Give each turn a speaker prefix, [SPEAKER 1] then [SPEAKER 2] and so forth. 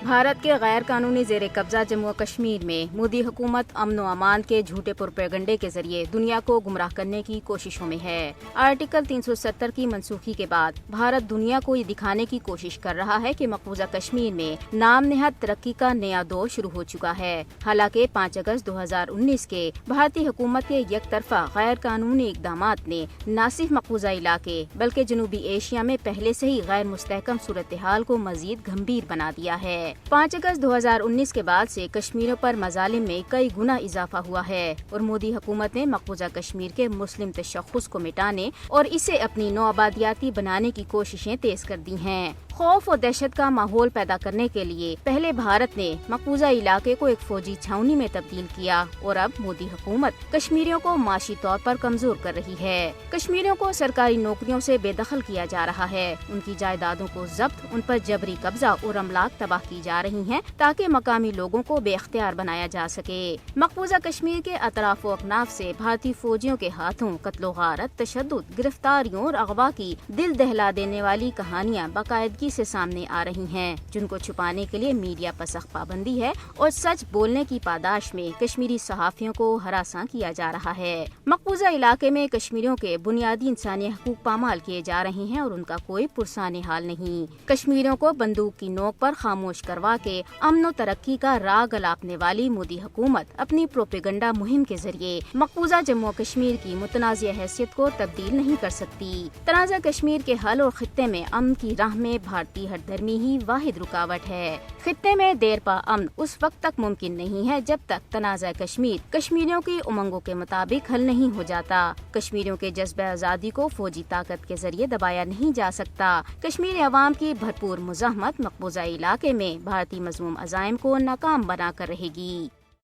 [SPEAKER 1] بھارت کے غیر قانونی زیر قبضہ جموں و کشمیر میں مودی حکومت امن و امان کے جھوٹے پروپیگنڈے کے ذریعے دنیا کو گمراہ کرنے کی کوششوں میں ہے۔ آرٹیکل 370 کی منسوخی کے بعد بھارت دنیا کو یہ دکھانے کی کوشش کر رہا ہے کہ مقبوضہ کشمیر میں نام نہاد ترقی کا نیا دور شروع ہو چکا ہے۔ حالانکہ 5 اگست 2019 کے بھارتی حکومت کے یک طرفہ غیر قانونی اقدامات نے نہ صرف مقبوضہ علاقے بلکہ جنوبی ایشیا میں پہلے سے ہی غیر مستحکم صورتحال کو مزید گھمبیر بنا دیا ہے۔ 5 اگست 2019 کے بعد سے کشمیریوں پر مظالم میں کئی گنا اضافہ ہوا ہے اور مودی حکومت نے مقبوضہ کشمیر کے مسلم تشخص کو مٹانے اور اسے اپنی نوآبادیاتی بنانے کی کوششیں تیز کر دی ہیں۔ خوف اور دہشت کا ماحول پیدا کرنے کے لیے پہلے بھارت نے مقبوضہ علاقے کو ایک فوجی چھاونی میں تبدیل کیا اور اب مودی حکومت کشمیریوں کو معاشی طور پر کمزور کر رہی ہے۔ کشمیریوں کو سرکاری نوکریوں سے بے دخل کیا جا رہا ہے، ان کی جائیدادوں کو ضبط، ان پر جبری قبضہ اور املاک تباہ کی جا رہی ہیں تاکہ مقامی لوگوں کو بے اختیار بنایا جا سکے۔ مقبوضہ کشمیر کے اطراف و اکناف سے بھارتی فوجیوں کے ہاتھوں قتل و غارت، تشدد، گرفتاریوں اور اغوا کی دل دہلا دینے والی کہانیاں باقاعدگی سے سامنے آ رہی ہیں، جن کو چھپانے کے لیے میڈیا پر سخت پابندی ہے اور سچ بولنے کی پاداش میں کشمیری صحافیوں کو ہراساں کیا جا رہا ہے۔ مقبوضہ علاقے میں کشمیریوں کے بنیادی انسانی حقوق پامال کیے جا رہے ہیں اور ان کا کوئی پرسان حال نہیں۔ کشمیریوں کو بندوق کی نوک پر خاموش کروا کے امن و ترقی کا راگ الاپنے والی مودی حکومت اپنی پروپیگنڈا مہم کے ذریعے مقبوضہ جموں و کشمیر کی متنازع حیثیت کو تبدیل نہیں کر سکتی۔ تنازع کشمیر کے حل اور خطے میں امن کی راہ میں بھارتی ہٹ دھرمی ہی واحد رکاوٹ ہے۔ خطے میں دیر پا امن اس وقت تک ممکن نہیں ہے جب تک تنازع کشمیر کشمیریوں کی امنگوں کے مطابق حل نہیں ہو جاتا۔ کشمیریوں کے جذبہ آزادی کو فوجی طاقت کے ذریعے دبایا نہیں جا سکتا۔ کشمیری عوام کی بھرپور مزاحمت مقبوضہ علاقے میں بھارتی مذموم عزائم کو ناکام بنا کر رہے گی۔